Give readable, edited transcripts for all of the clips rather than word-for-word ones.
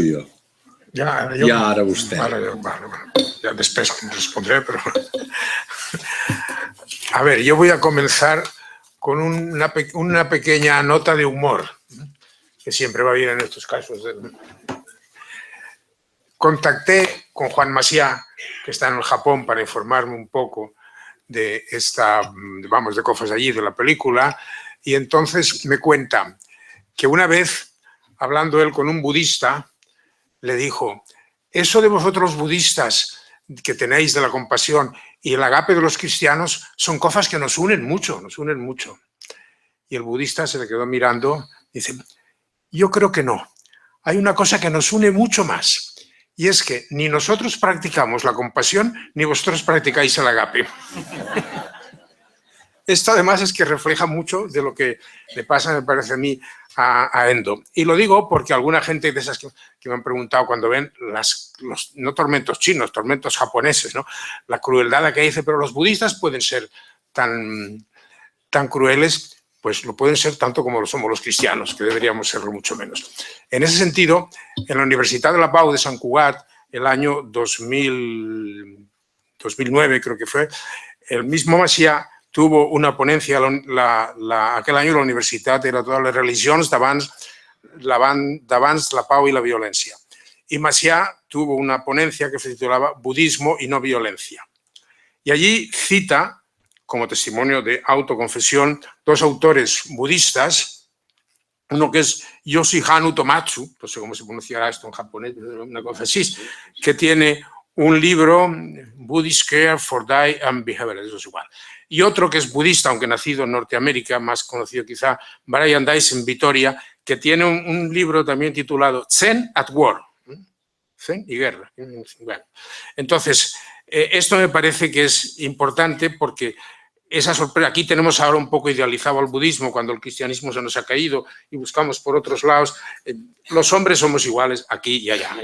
Jo. Ja, I ara vostè. Ya después responderé, pero... A ver, yo voy a comenzar con una pequeña nota de humor, que siempre va bien en estos casos. Contacté con Juan Macià, que está en el Japón, para informarme un poco de de cosas allí, de la película, y entonces me cuenta que una vez, hablando él con un budista, le dijo: eso de vosotros budistas que tenéis de la compasión y el agape de los cristianos son cosas que nos unen mucho, nos unen mucho. Y el budista se le quedó mirando y dice: yo creo que no. Hay una cosa que nos une mucho más, y es que ni nosotros practicamos la compasión ni vosotros practicáis el agape. Esto además es que refleja mucho de lo que le pasa, me parece a mí, a Endo. Y lo digo porque alguna gente de esas que me han preguntado cuando ven no tormentos chinos, tormentos japoneses, ¿no? La crueldad que dice, pero los budistas pueden ser tan crueles, pues lo pueden ser tanto como lo somos los cristianos, que deberíamos serlo mucho menos. En ese sentido, en la Universidad de la Pau de Sant Cugat, el año 2009 creo que fue, el mismo Macià tuvo una ponencia, aquel año la universitat era totes les religions d'abans la pau y la violencia. Y Macià tuvo una ponencia que se titulaba Budismo y no violencia. Y allí cita, como testimonio de autoconfesión, dos autores budistas, uno que es Yoshihanu Tomatsu, no sé cómo se pronunciará esto en japonés, una cosa así, que tiene un libro, Buddhist Care for Die and Behavior, eso es igual. Y otro que es budista, aunque nacido en Norteamérica, más conocido quizá, Brian Dyson Vitoria, que tiene un libro también titulado Zen at War, Zen y guerra. Bueno, entonces, esto me parece que es importante porque esa sorpresa, aquí tenemos ahora un poco idealizado al budismo cuando el cristianismo se nos ha caído y buscamos por otros lados. Los hombres somos iguales aquí y allá.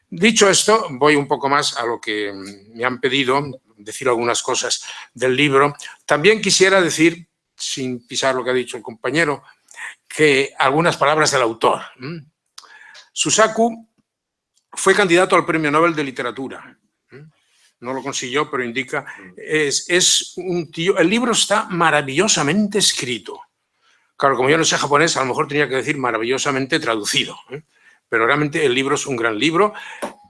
Dicho esto, voy un poco más a lo que me han pedido, decir algunas cosas del libro. También quisiera decir, sin pisar lo que ha dicho el compañero, que algunas palabras del autor. Susaku fue candidato al Premio Nobel de Literatura. No lo consiguió, pero indica, es un tío, el libro está maravillosamente escrito. Claro, como yo no sé japonés, a lo mejor tenía que decir maravillosamente traducido, pero realmente el libro es un gran libro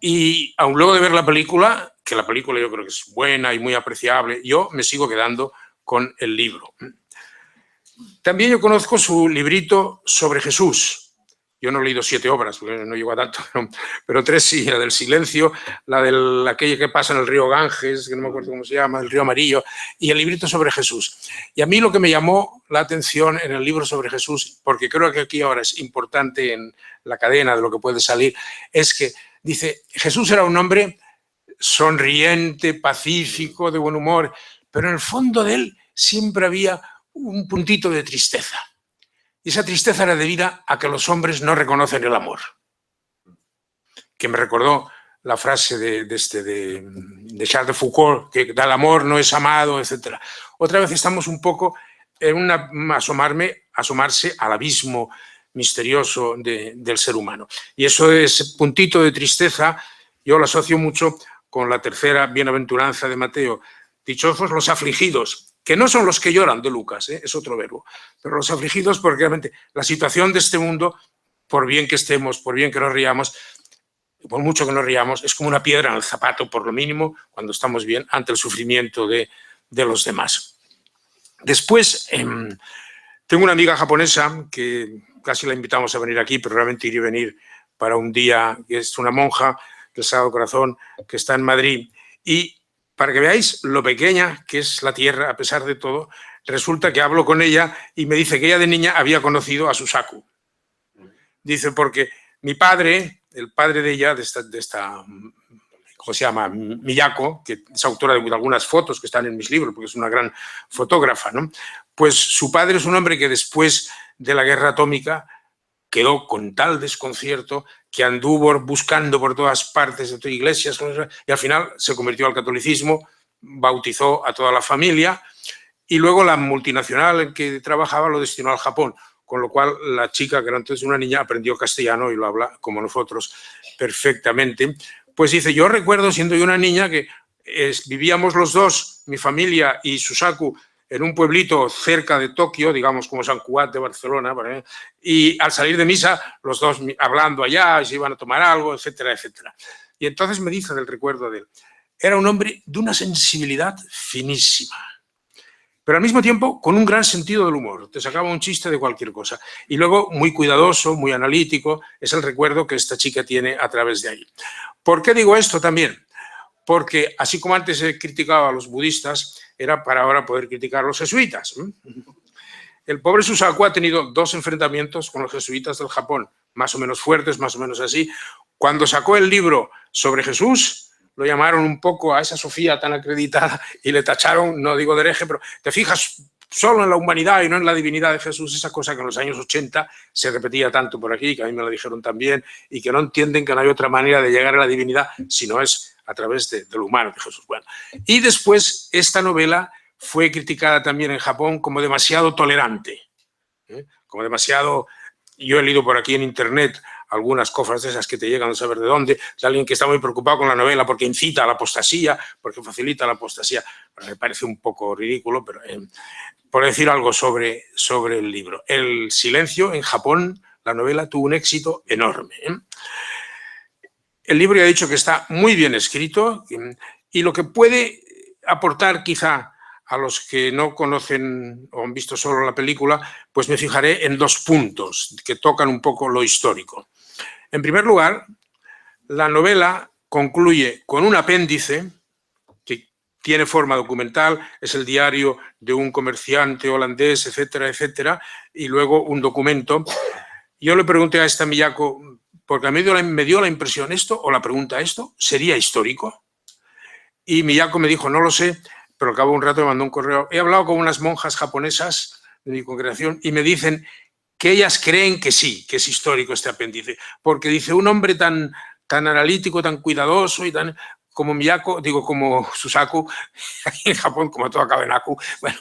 y aun luego de ver la película, que la película yo creo que es buena y muy apreciable, yo me sigo quedando con el libro. También yo conozco su librito sobre Jesús. Yo no he leído 7 obras, porque no llego a tanto, pero 3 sí, la del silencio, la de aquella que pasa en el río Ganges, que no me acuerdo cómo se llama, el río Amarillo, y el librito sobre Jesús. Y a mí lo que me llamó la atención en el libro sobre Jesús, porque creo que aquí ahora es importante en la cadena de lo que puede salir, es que dice, Jesús era un hombre sonriente, pacífico, de buen humor, pero en el fondo de él siempre había un puntito de tristeza. Y esa tristeza era debida a que los hombres no reconocen el amor. Que me recordó la frase de Charles de Foucault, que el amor no es amado, etc. Otra vez estamos un poco en asomarse al abismo misterioso del ser humano. Y eso, ese puntito de tristeza, yo lo asocio mucho con la tercera bienaventuranza de Mateo. Dichosos los afligidos, que no son los que lloran de Lucas, es otro verbo, pero los afligidos porque realmente la situación de este mundo, por bien que estemos, por bien que nos riamos, por mucho que nos riamos, es como una piedra en el zapato, por lo mínimo, cuando estamos bien ante el sufrimiento de los demás. Después, tengo una amiga japonesa que casi la invitamos a venir aquí, pero realmente iría a venir para un día, que es una monja del Sagrado Corazón, que está en Madrid, y para que veáis lo pequeña que es la tierra, a pesar de todo, resulta que hablo con ella y me dice que ella de niña había conocido a Susaku. Dice, porque mi padre, el padre de ella, de esta ¿cómo se llama? Miyako, que es autora de algunas fotos que están en mis libros, porque es una gran fotógrafa, ¿no? Pues su padre es un hombre que después de la guerra atómica quedó con tal desconcierto que anduvo buscando por todas partes de iglesias y al final se convirtió al catolicismo, bautizó a toda la familia y luego la multinacional en que trabajaba lo destinó al Japón. con lo cual la chica, que era entonces una niña, aprendió castellano y lo habla como nosotros perfectamente. Pues dice, yo recuerdo siendo yo una niña que vivíamos los dos, mi familia y Susaku, en un pueblito cerca de Tokio, digamos como San Cugat de Barcelona, y al salir de misa, los dos hablando allá, y se iban a tomar algo, etcétera, etcétera. Y entonces me dice del recuerdo de él, era un hombre de una sensibilidad finísima, pero al mismo tiempo con un gran sentido del humor, te sacaba un chiste de cualquier cosa. Y luego muy cuidadoso, muy analítico, es el recuerdo que esta chica tiene a través de ahí. ¿Por qué digo esto también? Porque así como antes he criticado a los budistas, era para ahora poder criticar a los jesuitas. El pobre Susaku ha tenido 2 enfrentamientos con los jesuitas del Japón, más o menos fuertes, más o menos así. Cuando sacó el libro sobre Jesús, lo llamaron un poco a esa Sofía tan acreditada y le tacharon, no digo de hereje, pero te fijas solo en la humanidad y no en la divinidad de Jesús, esa cosa que en los años 80 se repetía tanto por aquí, que a mí me lo dijeron también, y que no entienden que no hay otra manera de llegar a la divinidad si no es a través de lo humano de Jesús. Bueno, y después esta novela fue criticada también en Japón como demasiado tolerante, como demasiado... Yo he leído por aquí en internet algunas cosas de esas que te llegan a saber de dónde, de alguien que está muy preocupado con la novela porque incita a la apostasía, porque facilita la apostasía. Bueno, me parece un poco ridículo, pero por decir algo sobre el libro. El silencio en Japón, la novela tuvo un éxito enorme. El libro ya he dicho que está muy bien escrito y lo que puede aportar quizá a los que no conocen o han visto solo la película, pues me fijaré en 2 puntos que tocan un poco lo histórico. En primer lugar, la novela concluye con un apéndice que tiene forma documental, es el diario de un comerciante holandés, etcétera, etcétera, y luego un documento. Yo le pregunté a esta Miyako, porque a mí me dio la impresión esto, o la pregunta esto, ¿sería histórico? Y Miyako me dijo, no lo sé, pero al cabo de un rato me mandó un correo. He hablado con unas monjas japonesas de mi congregación y me dicen que ellas creen que sí, que es histórico este apéndice, porque dice, un hombre tan analítico, tan cuidadoso y tan como Miyako, digo, como Susaku, aquí en Japón, como todo acaba en Aku, bueno,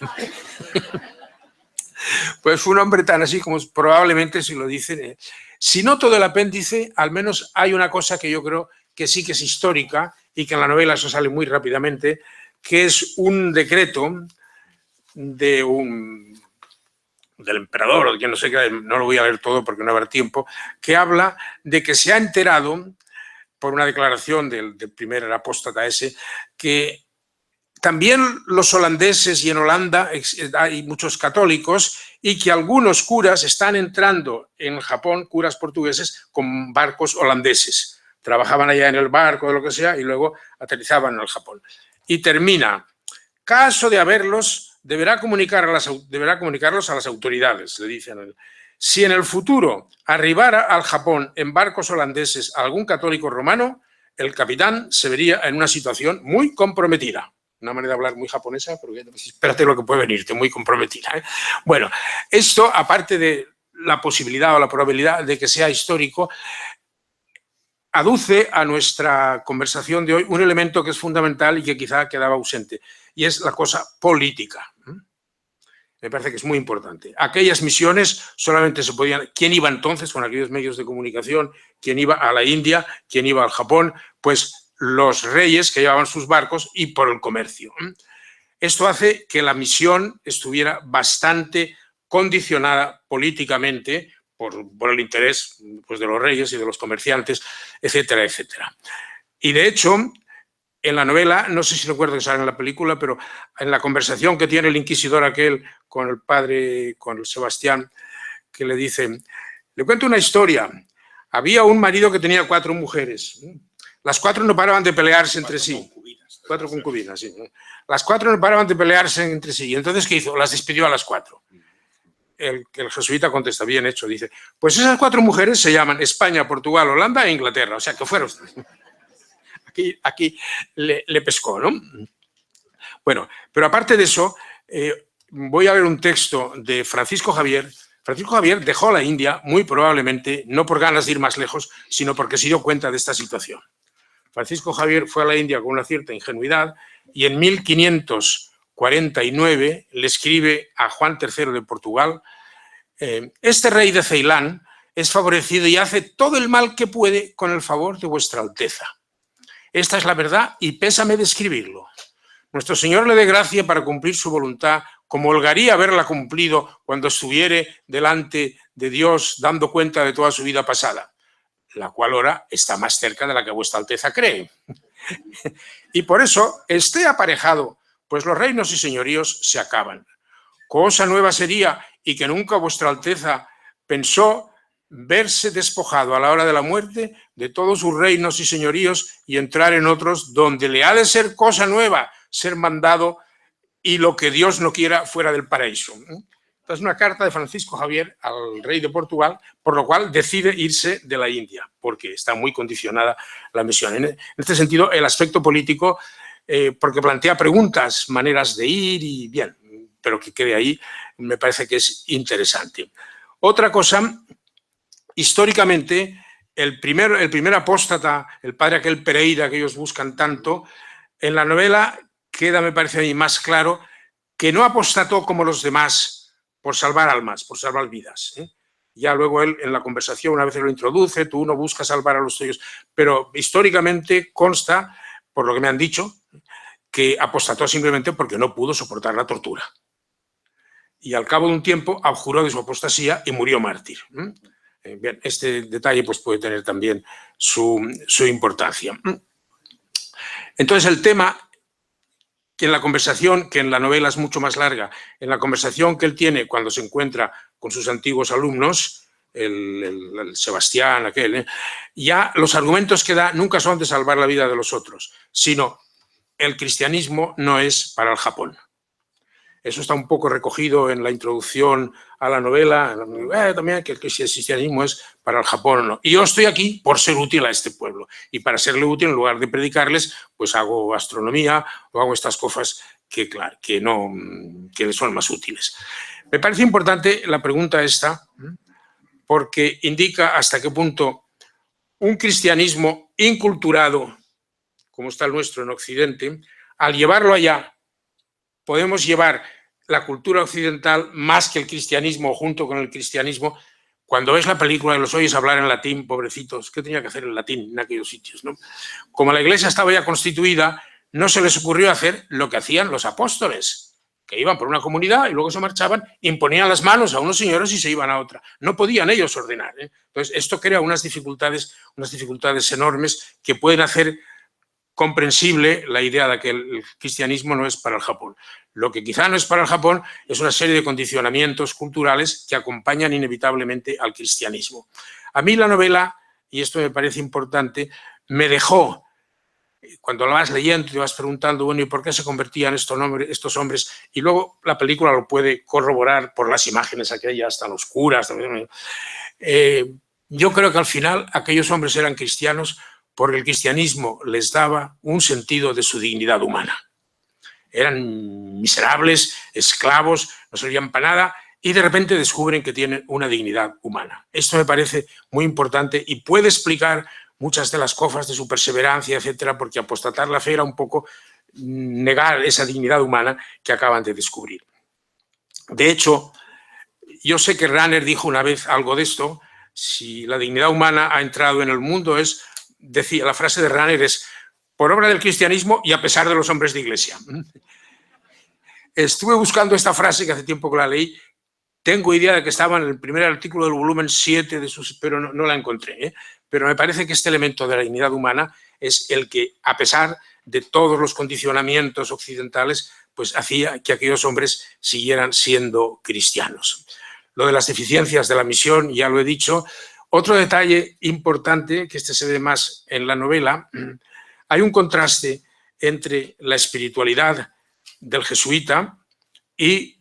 pues un hombre tan así como probablemente si lo dicen. Si no todo el apéndice, al menos hay una cosa que yo creo que sí que es histórica y que en la novela eso sale muy rápidamente, que es un decreto del emperador, o de quien no sé qué, no lo voy a leer todo porque no habrá tiempo, que habla de que se ha enterado, por una declaración del primer apóstata ese, que también los holandeses y en Holanda hay muchos católicos y que algunos curas están entrando en Japón, curas portugueses, con barcos holandeses. Trabajaban allá en el barco o lo que sea y luego aterrizaban en el Japón. Y termina, caso de haberlos, deberá comunicarlos a las autoridades, le dicen. Si en el futuro arribara al Japón en barcos holandeses algún católico romano, el capitán se vería en una situación muy comprometida. Una manera de hablar muy japonesa, porque espérate lo que puede venirte, muy comprometida. Bueno, esto, aparte de la posibilidad o la probabilidad de que sea histórico, aduce a nuestra conversación de hoy un elemento que es fundamental y que quizá quedaba ausente, y es la cosa política. Me parece que es muy importante. Aquellas misiones solamente se podían... ¿Quién iba entonces con aquellos medios de comunicación? ¿Quién iba a la India? ¿Quién iba al Japón? Pues los reyes que llevaban sus barcos y por el comercio. Esto hace que la misión estuviera bastante condicionada políticamente por el interés pues, de los reyes y de los comerciantes, etcétera, etcétera. Y de hecho, en la novela, no sé si recuerdo que sale en la película, pero en la conversación que tiene el inquisidor aquel con el padre, con el Sebastián, que le dice, le cuento una historia. Había un marido que tenía 4 mujeres. Las 4 no paraban de pelearse entre sí. 4 concubinas, sí. Las 4 no paraban de pelearse entre sí. Y entonces, ¿qué hizo? Las despidió a las 4. El jesuita contesta, bien hecho, dice, pues esas 4 mujeres se llaman España, Portugal, Holanda e Inglaterra. O sea, que fueron... Aquí le pescó, ¿no? Bueno, pero aparte de eso, voy a leer un texto de Francisco Javier. Francisco Javier dejó la India muy probablemente, no por ganas de ir más lejos, sino porque se dio cuenta de esta situación. Francisco Javier fue a la India con una cierta ingenuidad y en 1549 le escribe a Juan III de Portugal Este rey de Ceilán es favorecido y hace todo el mal que puede con el favor de vuestra Alteza. Esta es la verdad y pésame de escribirlo. Nuestro Señor le dé gracia para cumplir su voluntad, como holgaría haberla cumplido cuando estuviere delante de Dios dando cuenta de toda su vida pasada, la cual ahora está más cerca de la que vuestra Alteza cree. Y por eso esté aparejado, pues los reinos y señoríos se acaban. Cosa nueva sería, y que nunca vuestra Alteza pensó, verse despojado a la hora de la muerte de todos sus reinos y señoríos y entrar en otros donde le ha de ser cosa nueva, ser mandado y lo que Dios no quiera fuera del paraíso. Esta es una carta de Francisco Javier al rey de Portugal, por lo cual decide irse de la India, porque está muy condicionada la misión. En este sentido, el aspecto político, porque plantea preguntas, maneras de ir y bien, pero que quede ahí, me parece que es interesante. Otra cosa, históricamente, el primer apóstata, el padre aquel Pereira que ellos buscan tanto, en la novela queda, me parece a mí, más claro que no apostató como los demás por salvar almas, por salvar vidas. Ya luego él en la conversación una vez lo introduce, tú no buscas salvar a los tuyos, pero históricamente consta, por lo que me han dicho, que apostató simplemente porque no pudo soportar la tortura. Y al cabo de un tiempo abjuró de su apostasía y murió mártir. Bien, este detalle pues, puede tener también su importancia. Entonces el tema que en la conversación, que en la novela es mucho más larga, en la conversación que él tiene cuando se encuentra con sus antiguos alumnos, el Sebastián, aquel, ya los argumentos que da nunca son de salvar la vida de los otros, sino el cristianismo no es para el Japón. Eso está un poco recogido en la introducción a la novela, también que el cristianismo es para el Japón. ¿No? Y yo estoy aquí por ser útil a este pueblo. Y para serle útil, en lugar de predicarles, pues hago astronomía o hago estas cosas que, claro, que son más útiles. Me parece importante la pregunta esta, porque indica hasta qué punto un cristianismo inculturado, como está el nuestro en Occidente, al llevarlo allá, podemos llevar la cultura occidental más que el cristianismo, junto con el cristianismo. Cuando ves la película y los oyes hablar en latín, pobrecitos, ¿qué tenía que hacer en latín en aquellos sitios? ¿No? Como la iglesia estaba ya constituida, no se les ocurrió hacer lo que hacían los apóstoles, que iban por una comunidad y luego se marchaban, imponían las manos a unos señores y se iban a otra. No podían ellos ordenar. Entonces, esto crea unas dificultades enormes que pueden hacer comprensible la idea de que el cristianismo no es para el Japón. Lo que quizá no es para el Japón es una serie de condicionamientos culturales que acompañan inevitablemente al cristianismo. A mí la novela, y esto me parece importante, me dejó, cuando la vas leyendo te vas preguntando, bueno, ¿y por qué se convertían estos hombres? Y luego la película lo puede corroborar por las imágenes aquellas tan oscuras. Yo creo que al final aquellos hombres eran cristianos porque el cristianismo les daba un sentido de su dignidad humana. Eran miserables, esclavos, no servían para nada y de repente descubren que tienen una dignidad humana. Esto me parece muy importante y puede explicar muchas de las cosas de su perseverancia, etcétera, porque apostatar la fe era un poco negar esa dignidad humana que acaban de descubrir. De hecho, yo sé que Rahner dijo una vez algo de esto, si la dignidad humana ha entrado en el mundo decía, la frase de Rahner es por obra del cristianismo y a pesar de los hombres de iglesia. Estuve buscando esta frase que hace tiempo que la leí, tengo idea de que estaba en el primer artículo del volumen 7 de sus, pero no la encontré. Pero me parece que este elemento de la dignidad humana es el que, a pesar de todos los condicionamientos occidentales, pues hacía que aquellos hombres siguieran siendo cristianos. Lo de las deficiencias de la misión, ya lo he dicho. Otro detalle importante, que se ve más en la novela, hay un contraste entre la espiritualidad del jesuita y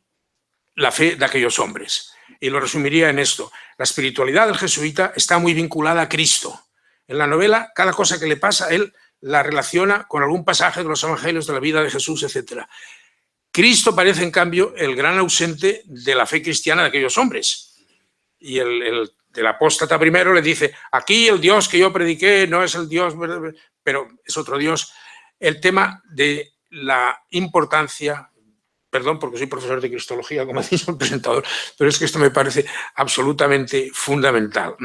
la fe de aquellos hombres. Y lo resumiría en esto. La espiritualidad del jesuita está muy vinculada a Cristo. En la novela, cada cosa que le pasa, él la relaciona con algún pasaje de los evangelios de la vida de Jesús, etc. Cristo parece, en cambio, el gran ausente de la fe cristiana de aquellos hombres. Y el apóstata primero le dice, aquí el Dios que yo prediqué no es el Dios, pero es otro Dios. El tema de la importancia perdón porque soy profesor de cristología, como ha dicho el presentador, pero es que esto me parece absolutamente fundamental.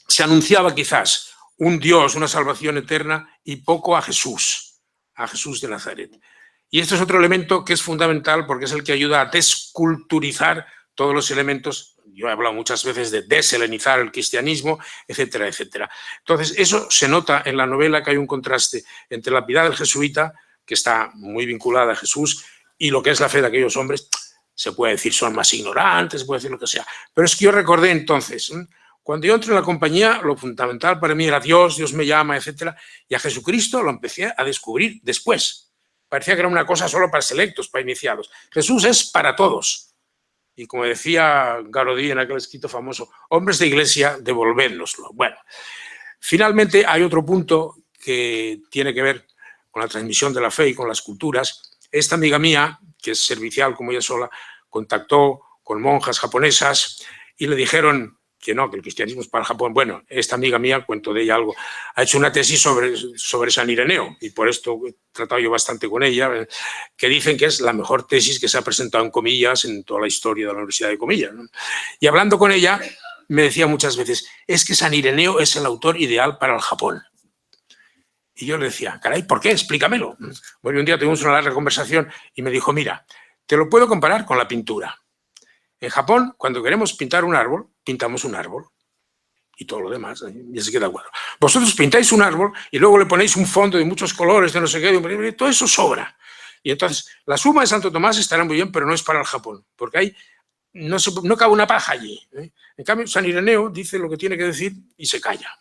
Se anunciaba quizás un Dios, una salvación eterna y poco a Jesús de Nazaret. Y este es otro elemento que es fundamental porque es el que ayuda a desculturizar todos los elementos. Yo he hablado muchas veces de deshelenizar el cristianismo, etcétera, etcétera. Entonces, eso se nota en la novela, que hay un contraste entre la piedad del jesuita, que está muy vinculada a Jesús, y lo que es la fe de aquellos hombres. Se puede decir son más ignorantes, se puede decir lo que sea. Pero es que yo recordé entonces, cuando yo entré en la compañía, lo fundamental para mí era Dios, Dios me llama, etcétera, y a Jesucristo lo empecé a descubrir después. Parecía que era una cosa solo para selectos, para iniciados. Jesús es para todos. Y como decía Gaudí en aquel escrito famoso, hombres de iglesia, devolvédnoslo. Bueno, finalmente hay otro punto que tiene que ver con la transmisión de la fe y con las culturas. Esta amiga mía, que es servicial como ella sola, contactó con monjas japonesas y le dijeron que no, que el cristianismo es para Japón. Bueno, esta amiga mía, cuento de ella algo, ha hecho una tesis sobre San Ireneo, y por esto he tratado yo bastante con ella, que dicen que es la mejor tesis que se ha presentado en comillas en toda la historia de la Universidad de Comillas, ¿no? Y hablando con ella, me decía muchas veces, es que San Ireneo es el autor ideal para el Japón. Y yo le decía, caray, ¿por qué? Explícamelo. Bueno, un día tuvimos una larga conversación y me dijo, mira, te lo puedo comparar con la pintura. En Japón, cuando queremos pintar un árbol, pintamos un árbol y todo lo demás, ya se queda a cuadro. Vosotros pintáis un árbol y luego le ponéis un fondo de muchos colores, de no sé qué, todo eso sobra. Y entonces, la suma de Santo Tomás estará muy bien, pero no es para el Japón, porque ahí no cabe una paja allí. En cambio, San Ireneo dice lo que tiene que decir y se calla.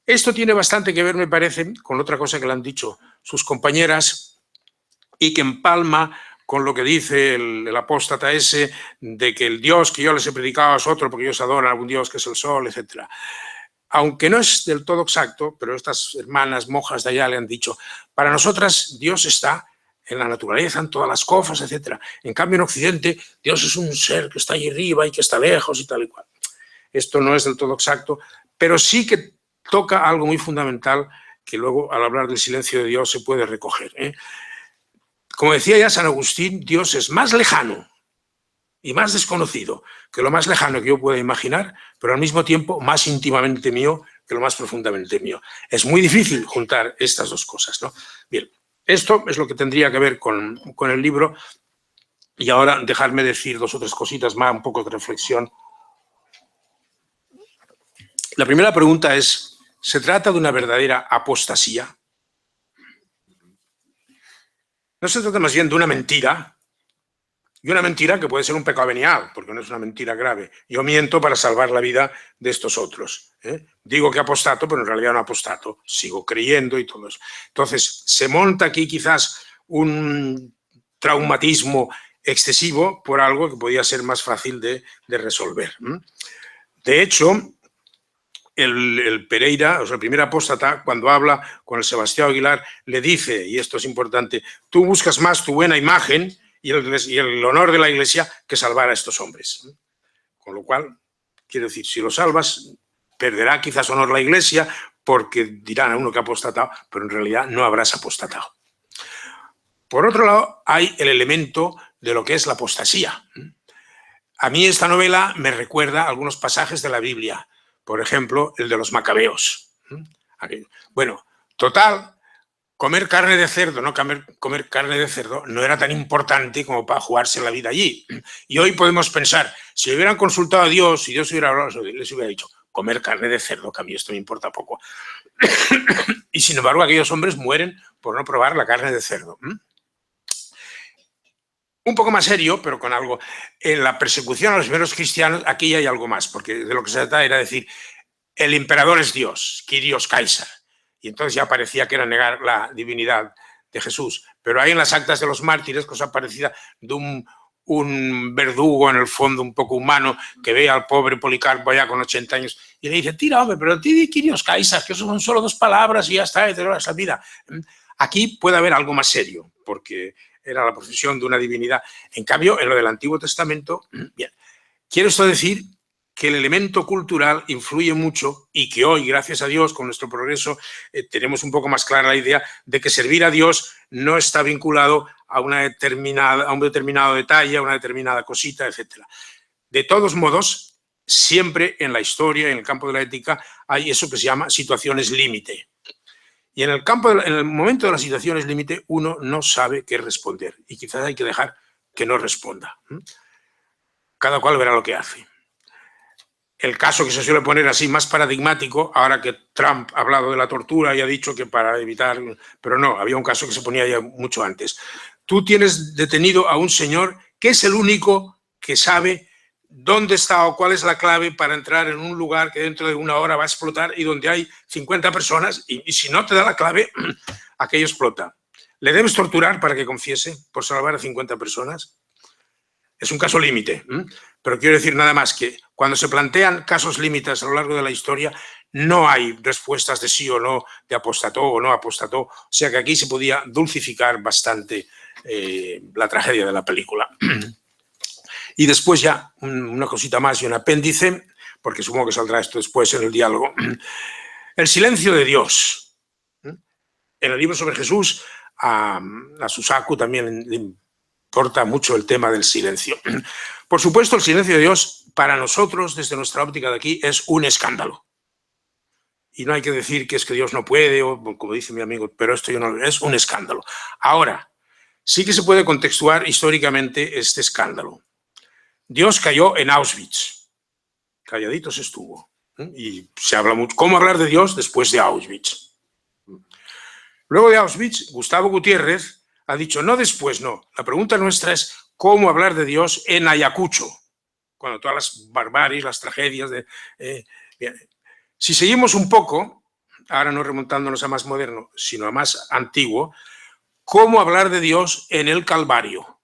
Esto tiene bastante que ver, me parece, con otra cosa que le han dicho sus compañeras y que empalma con lo que dice el apóstata ese de que el Dios que yo les he predicado es otro porque ellos adoran a un Dios que es el sol, etc. Aunque no es del todo exacto, pero estas hermanas monjas de allá le han dicho, para nosotras Dios está en la naturaleza, en todas las cosas, etc. En cambio, en Occidente, Dios es un ser que está allí arriba y que está lejos y tal y cual. Esto no es del todo exacto, pero sí que toca algo muy fundamental que luego, al hablar del silencio de Dios, se puede recoger. Como decía ya San Agustín, Dios es más lejano y más desconocido que lo más lejano que yo pueda imaginar, pero al mismo tiempo más íntimamente mío que lo más profundamente mío. Es muy difícil juntar estas dos cosas, ¿no? Bien, esto es lo que tendría que ver con el libro, y ahora dejarme decir dos o tres cositas más, un poco de reflexión. La primera pregunta es, ¿se trata de una verdadera apostasía? No se trata más bien de una mentira, y una mentira que puede ser un pecado venial, porque no es una mentira grave. Yo miento para salvar la vida de estos otros. Digo que apostato, pero en realidad no apostato. Sigo creyendo y todo eso. Entonces, se monta aquí quizás un traumatismo excesivo por algo que podía ser más fácil de resolver. De hecho, el Pereira, o sea, el primer apóstata, cuando habla con el Sebastián Aguilar, le dice, y esto es importante, tú buscas más tu buena imagen y el honor de la Iglesia que salvar a estos hombres. Con lo cual, quiero decir, si lo salvas, perderá quizás honor la Iglesia porque dirán a uno que ha apostatado, pero en realidad no habrás apostatado. Por otro lado, hay el elemento de lo que es la apostasía. A mí esta novela me recuerda a algunos pasajes de la Biblia. Por ejemplo, el de los macabeos. Bueno, total, comer carne de cerdo, no comer carne de cerdo, no era tan importante como para jugarse la vida allí. Y hoy podemos pensar, si hubieran consultado a Dios, si Dios hubiera hablado, les hubiera dicho, comer carne de cerdo, que a mí esto me importa poco. Y sin embargo, aquellos hombres mueren por no probar la carne de cerdo. Un poco más serio, pero con algo. En la persecución a los primeros cristianos, aquí hay algo más, porque de lo que se trata era decir, el emperador es Dios, Kyrios Caesar. Y entonces ya parecía que era negar la divinidad de Jesús. Pero hay en las actas de los mártires cosa parecida de un verdugo en el fondo un poco humano que ve al pobre Policarpo allá con 80 años y le dice, tira, hombre, pero di Kyrios Caesar, que eso son solo 2 palabras y ya está, te la vida. Aquí puede haber algo más serio, porque era la profesión de una divinidad. En cambio, en lo del Antiguo Testamento, bien, quiero esto decir que el elemento cultural influye mucho y que hoy, gracias a Dios, con nuestro progreso, tenemos un poco más clara la idea de que servir a Dios no está vinculado a un determinado detalle, a una determinada cosita, etc. De todos modos, siempre en la historia, en el campo de la ética, hay eso que se llama situaciones límite. Y en el momento de las situaciones límite, uno no sabe qué responder y quizás hay que dejar que no responda. Cada cual verá lo que hace. El caso que se suele poner así más paradigmático, ahora que Trump ha hablado de la tortura y ha dicho que para evitar... Pero no, había un caso que se ponía ya mucho antes. Tú tienes detenido a un señor que es el único que sabe dónde está o cuál es la clave para entrar en un lugar que dentro de una hora va a explotar y donde hay 50 personas y si no te da la clave, aquello explota. ¿Le debes torturar para que confiese por salvar a 50 personas? Es un caso límite, pero quiero decir nada más que cuando se plantean casos límites a lo largo de la historia no hay respuestas de sí o no, de apostató o no apostató, o sea que aquí se podía dulcificar bastante la tragedia de la película. Y después ya una cosita más y un apéndice, porque supongo que saldrá esto después en el diálogo. El silencio de Dios. En el libro sobre Jesús, a Susaku también le importa mucho el tema del silencio. Por supuesto, el silencio de Dios para nosotros, desde nuestra óptica de aquí, es un escándalo. Y no hay que decir que es que Dios no puede, o como dice mi amigo, pero esto yo no, es un escándalo. Ahora, sí que se puede contextuar históricamente este escándalo. Dios cayó en Auschwitz, calladitos estuvo. Y se habla mucho, ¿cómo hablar de Dios después de Auschwitz? Luego de Auschwitz, Gustavo Gutiérrez ha dicho, no después, no. La pregunta nuestra es, ¿cómo hablar de Dios en Ayacucho? Cuando todas las barbaries, las tragedias de... Si seguimos un poco, ahora no remontándonos a más moderno, sino a más antiguo, ¿cómo hablar de Dios en el Calvario?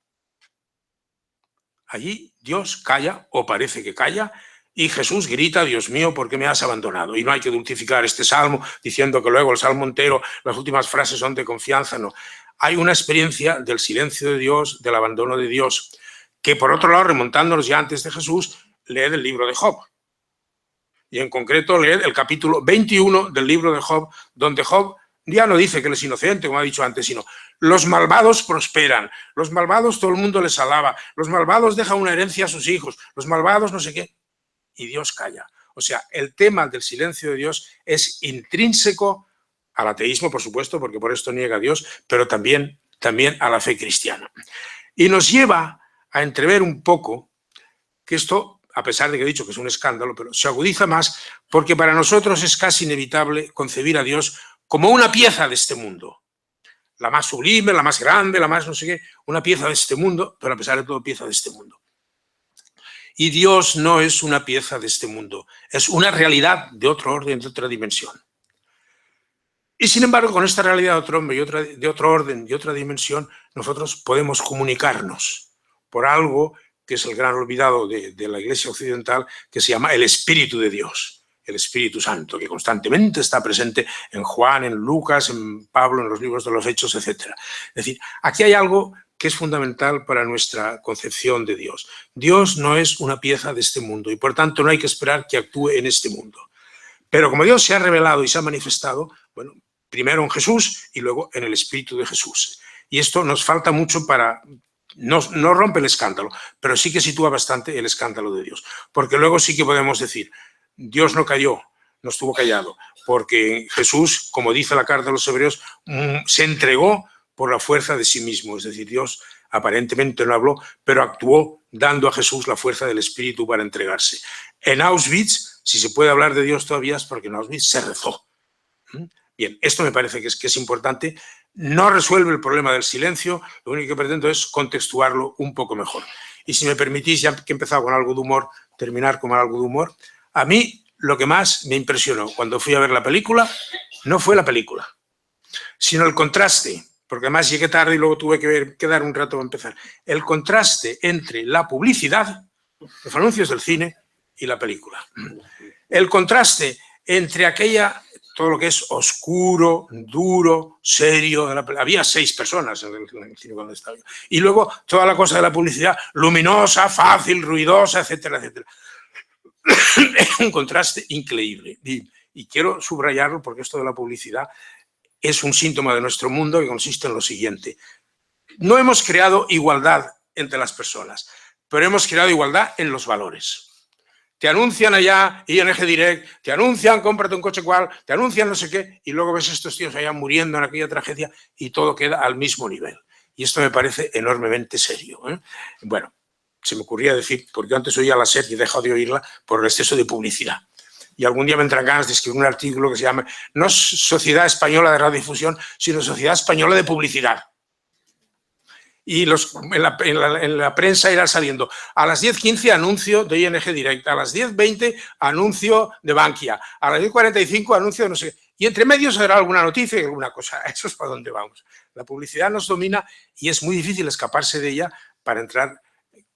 Allí Dios calla, o parece que calla, y Jesús grita, Dios mío, ¿por qué me has abandonado? Y no hay que dulcificar este salmo diciendo que luego el salmo entero, las últimas frases son de confianza, no. Hay una experiencia del silencio de Dios, del abandono de Dios, que por otro lado, remontándonos ya antes de Jesús, lee el libro de Job. Y en concreto lee el capítulo 21 del libro de Job, donde Job ya no dice que él es inocente, como ha dicho antes, sino los malvados prosperan, los malvados todo el mundo les alaba, los malvados dejan una herencia a sus hijos, los malvados no sé qué, y Dios calla. O sea, el tema del silencio de Dios es intrínseco al ateísmo, por supuesto, porque por esto niega a Dios, pero también a la fe cristiana. Y nos lleva a entrever un poco que esto, a pesar de que he dicho que es un escándalo, pero se agudiza más porque para nosotros es casi inevitable concebir a Dios como una pieza de este mundo. La más sublime, la más grande, la más no sé qué, una pieza de este mundo, pero a pesar de todo pieza de este mundo. Y Dios no es una pieza de este mundo, es una realidad de otro orden, de otra dimensión. Y sin embargo, con esta realidad de otro orden, de otra dimensión, nosotros podemos comunicarnos por algo que es el gran olvidado de la Iglesia occidental, que se llama el Espíritu de Dios, el Espíritu Santo, que constantemente está presente en Juan, en Lucas, en Pablo, en los libros de los Hechos, etc. Es decir, aquí hay algo que es fundamental para nuestra concepción de Dios. Dios no es una pieza de este mundo y por tanto no hay que esperar que actúe en este mundo. Pero como Dios se ha revelado y se ha manifestado, bueno, primero en Jesús y luego en el Espíritu de Jesús. Y esto nos falta mucho para... No rompe el escándalo, pero sí que sitúa bastante el escándalo de Dios. Porque luego sí que podemos decir, Dios no cayó, no estuvo callado, porque Jesús, como dice la carta de los Hebreos, se entregó por la fuerza de sí mismo. Es decir, Dios aparentemente no habló, pero actuó dando a Jesús la fuerza del Espíritu para entregarse. En Auschwitz, si se puede hablar de Dios todavía, es porque en Auschwitz se rezó. Bien, esto me parece que es importante. No resuelve el problema del silencio, lo único que pretendo es contextuarlo un poco mejor. Y si me permitís, ya que he empezado con algo de humor, terminar con algo de humor. A mí lo que más me impresionó cuando fui a ver la película no fue la película, sino el contraste, porque además llegué tarde y luego tuve que dar un rato para empezar. El contraste entre la publicidad, los anuncios del cine y la película. El contraste entre todo lo que es oscuro, duro, serio. Había 6 personas en el cine cuando estaba yo. Y luego toda la cosa de la publicidad, luminosa, fácil, ruidosa, etcétera, etcétera. Es un contraste increíble. Y quiero subrayarlo porque esto de la publicidad es un síntoma de nuestro mundo que consiste en lo siguiente. no hemos creado igualdad entre las personas, pero hemos creado igualdad en los valores. Te anuncian allá ING Direct, te anuncian cómprate un coche cual, te anuncian no sé qué, y luego ves a estos tíos allá muriendo en aquella tragedia y todo queda al mismo nivel. Y esto me parece enormemente serio, ¿eh? Bueno, se me ocurría decir, porque antes oía la SER y he dejado de oírla por el exceso de publicidad. Y algún día me entran ganas de escribir un artículo que se llama no Sociedad Española de Radiodifusión, sino Sociedad Española de Publicidad. Y en la prensa irá saliendo a las 10:15 anuncio de ING Direct, a las 10:20 anuncio de Bankia, a las 10:45 anuncio de no sé, y entre medios habrá alguna noticia y alguna cosa. Eso es para donde vamos. La publicidad nos domina y es muy difícil escaparse de ella para entrar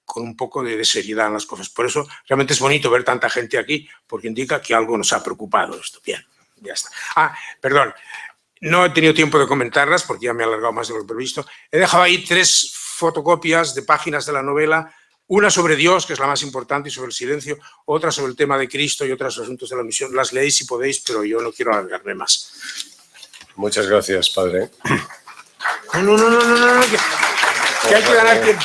con un poco de seriedad en las cosas. Por eso realmente es bonito ver tanta gente aquí, porque indica que algo nos ha preocupado esto. Bien, ya está. Perdón. No he tenido tiempo de comentarlas porque ya me he alargado más de lo previsto. He dejado ahí 3 fotocopias de páginas de la novela, una sobre Dios, que es la más importante, y sobre el silencio, otra sobre el tema de Cristo y otros asuntos de la misión. Las leéis si podéis, pero yo no quiero alargarme más. Muchas gracias, padre. No, que hay que ganar tiempo.